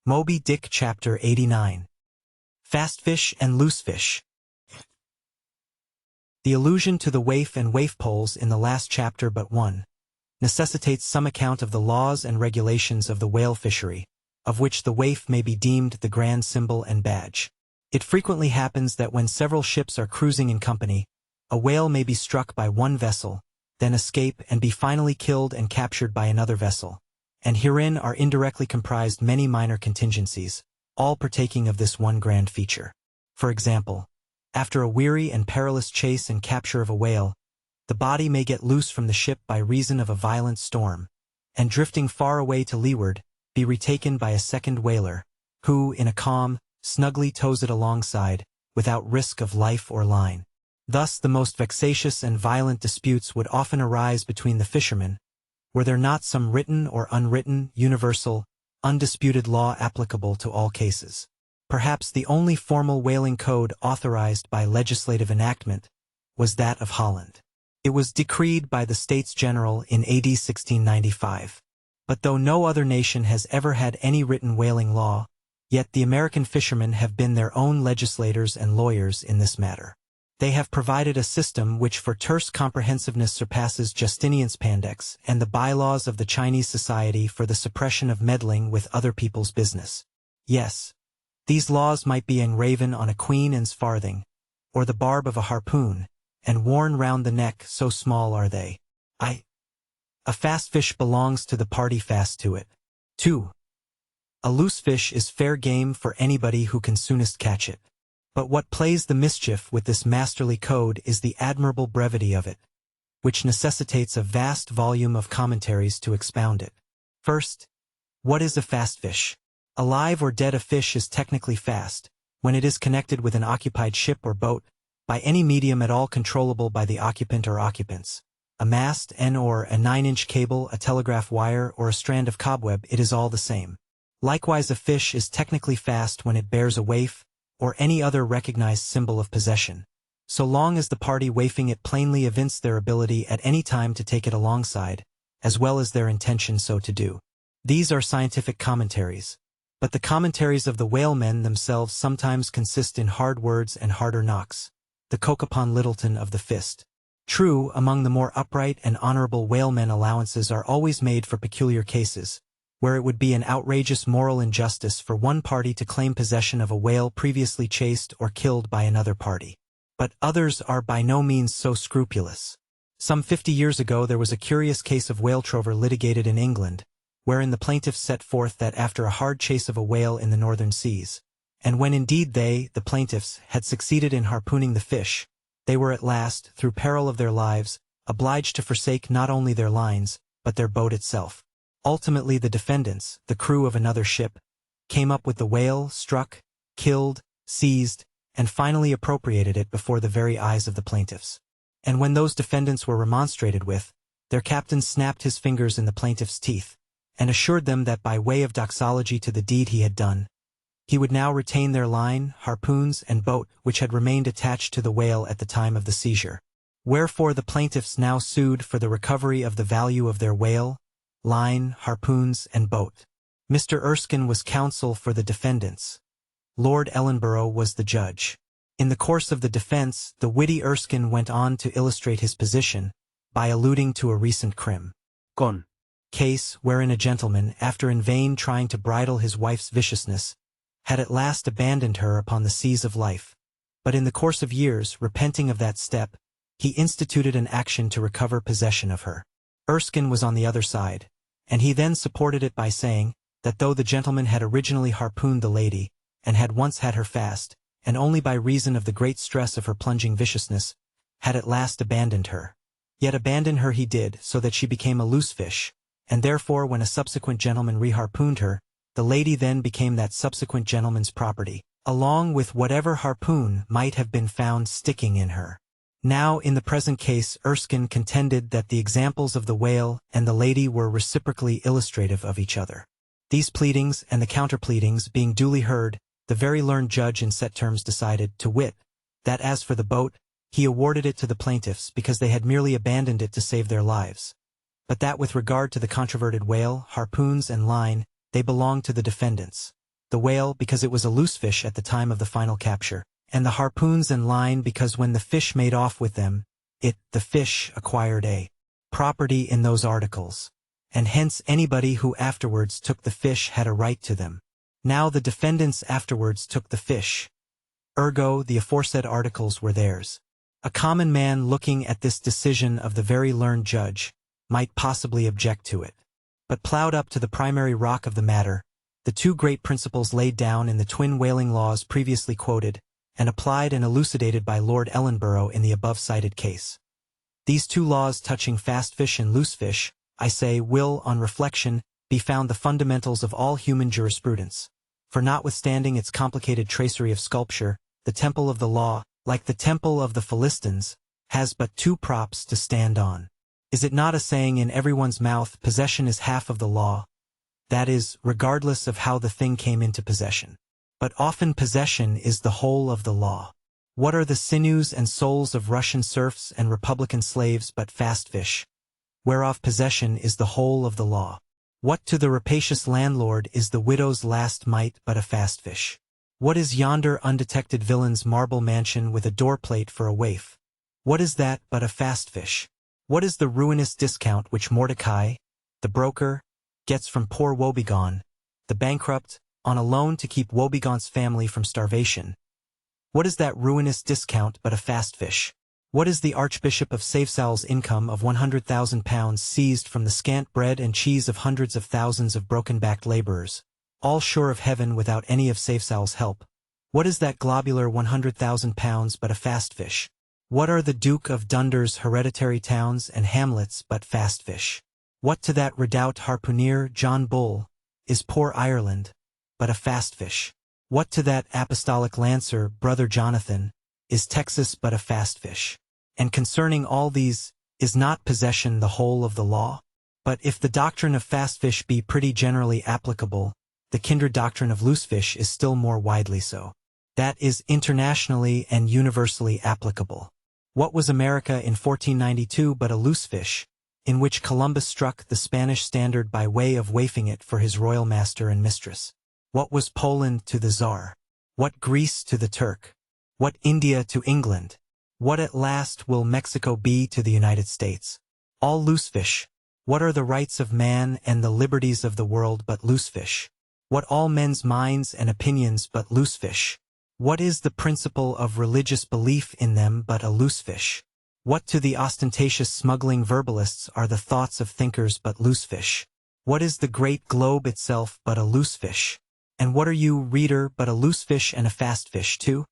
Moby Dick Chapter 89. Fast Fish and Loose Fish. The allusion to the waif and waif poles in the last chapter but one necessitates some account of the laws and regulations of the whale fishery, of which the waif may be deemed the grand symbol and badge. It frequently happens that when several ships are cruising in company, a whale may be struck by one vessel, then escape and be finally killed and captured by another vessel, and herein are indirectly comprised many minor contingencies, all partaking of this one grand feature. For example, after a weary and perilous chase and capture of a whale, the body may get loose from the ship by reason of a violent storm, and drifting far away to leeward, be retaken by a second whaler, who, in a calm, snugly tows it alongside, without risk of life or line. Thus the most vexatious and violent disputes would often arise between the fishermen, were there not some written or unwritten, universal, undisputed law applicable to all cases. Perhaps the only formal whaling code authorized by legislative enactment was that of Holland. It was decreed by the States General in AD 1695. But though no other nation has ever had any written whaling law, yet the American fishermen have been their own legislators and lawyers in this matter. They have provided a system which for terse comprehensiveness surpasses Justinian's Pandex and the bylaws of the Chinese Society for the suppression of meddling with other people's business. Yes, these laws might be engraven on a Queen Anne's farthing, or the barb of a harpoon, and worn round the neck, so small are they. A fast fish belongs to the party fast to it. 2. A loose fish is fair game for anybody who can soonest catch it. But what plays the mischief with this masterly code is the admirable brevity of it, which necessitates a vast volume of commentaries to expound it. First, what is a fast fish? Alive or dead, a fish is technically fast, when it is connected with an occupied ship or boat, by any medium at all controllable by the occupant or occupants. A mast, an oar, a 9-inch cable, a telegraph wire, or a strand of cobweb, it is all the same. Likewise, a fish is technically fast when it bears a waif, or any other recognized symbol of possession, so long as the party waifing it plainly evince their ability at any time to take it alongside, as well as their intention so to do. These are scientific commentaries, but the commentaries of the whalemen themselves sometimes consist in hard words and harder knocks, the Cokopon Littleton of the fist. True, among the more upright and honorable whalemen allowances are always made for peculiar cases, where it would be an outrageous moral injustice for one party to claim possession of a whale previously chased or killed by another party. But others are by no means so scrupulous. Some 50 years ago there was a curious case of whale trover litigated in England, wherein the plaintiffs set forth that after a hard chase of a whale in the northern seas, and when indeed they, the plaintiffs, had succeeded in harpooning the fish, they were at last, through peril of their lives, obliged to forsake not only their lines, but their boat itself. Ultimately the defendants, the crew of another ship, came up with the whale, struck, killed, seized, and finally appropriated it before the very eyes of the plaintiffs. And when those defendants were remonstrated with, their captain snapped his fingers in the plaintiffs' teeth, and assured them that by way of doxology to the deed he had done, he would now retain their line, harpoons, and boat which had remained attached to the whale at the time of the seizure. Wherefore the plaintiffs now sued for the recovery of the value of their whale, line, harpoons, and boat. Mr. Erskine was counsel for the defendants. Lord Ellenborough was the judge. In the course of the defense, the witty Erskine went on to illustrate his position by alluding to a recent crim. Case wherein a gentleman, after in vain trying to bridle his wife's viciousness, had at last abandoned her upon the seas of life, but in the course of years, repenting of that step, he instituted an action to recover possession of her. Erskine was on the other side, and he then supported it by saying that though the gentleman had originally harpooned the lady, and had once had her fast, and only by reason of the great stress of her plunging viciousness, had at last abandoned her, yet abandon her he did so that she became a loose fish, and therefore when a subsequent gentleman reharpooned her, the lady then became that subsequent gentleman's property, along with whatever harpoon might have been found sticking in her. Now, in the present case, Erskine contended that the examples of the whale and the lady were reciprocally illustrative of each other. These pleadings and the counter-pleadings being duly heard, the very learned judge in set terms decided, to wit, that as for the boat, he awarded it to the plaintiffs because they had merely abandoned it to save their lives, but that with regard to the controverted whale, harpoons, and line, they belonged to the defendants. the whale because it was a loose fish at the time of the final capture, and the harpoons and line because when the fish made off with them, the fish, acquired a property in those articles, and hence anybody who afterwards took the fish had a right to them. Now the defendants afterwards took the fish. Ergo, the aforesaid articles were theirs. A common man looking at this decision of the very learned judge might possibly object to it. But plowed up to the primary rock of the matter, the two great principles laid down in the twin whaling laws previously quoted, and applied and elucidated by Lord Ellenborough in the above-cited case. These two laws touching fast fish and loose fish, I say, will, on reflection, be found the fundamentals of all human jurisprudence. For notwithstanding its complicated tracery of sculpture, the temple of the law, like the temple of the Philistines, has but two props to stand on. Is it not a saying in everyone's mouth, possession is half of the law? That is, regardless of how the thing came into possession. But often possession is the whole of the law. What are the sinews and souls of Russian serfs and Republican slaves but fast fish, whereof possession is the whole of the law? What to the rapacious landlord is the widow's last mite but a fast fish? What is yonder undetected villain's marble mansion with a doorplate for a waif? What is that but a fast fish? What is the ruinous discount which Mordecai, the broker, gets from poor Woebegone, the bankrupt, on a loan to keep Woebegone's family from starvation? What is that ruinous discount but a fast fish? What is the Archbishop of Safesall's income of £100,000 seized from the scant bread and cheese of hundreds of thousands of broken-backed laborers, all sure of heaven without any of Safesall's help? What is that globular £100,000 but a fast fish? What are the Duke of Dunder's hereditary towns and hamlets but fast fish? What to that redoubt harpooner, John Bull, is poor Ireland, but a fast fish? What to that apostolic lancer, Brother Jonathan, is Texas but a fast fish? And concerning all these, is not possession the whole of the law? But if the doctrine of fast fish be pretty generally applicable, the kindred doctrine of loose fish is still more widely so. That is internationally and universally applicable. What was America in 1492 but a loose fish, in which Columbus struck the Spanish standard by way of waifing it for his royal master and mistress? What was Poland to the Tsar? What Greece to the Turk? What India to England? What at last will Mexico be to the United States? All loose fish. What are the rights of man and the liberties of the world but loose fish? What all men's minds and opinions but loose fish? What is the principle of religious belief in them but a loose fish? What to the ostentatious smuggling verbalists are the thoughts of thinkers but loose fish? What is the great globe itself but a loose fish? And what are you, reader, but a loose fish and a fast fish too?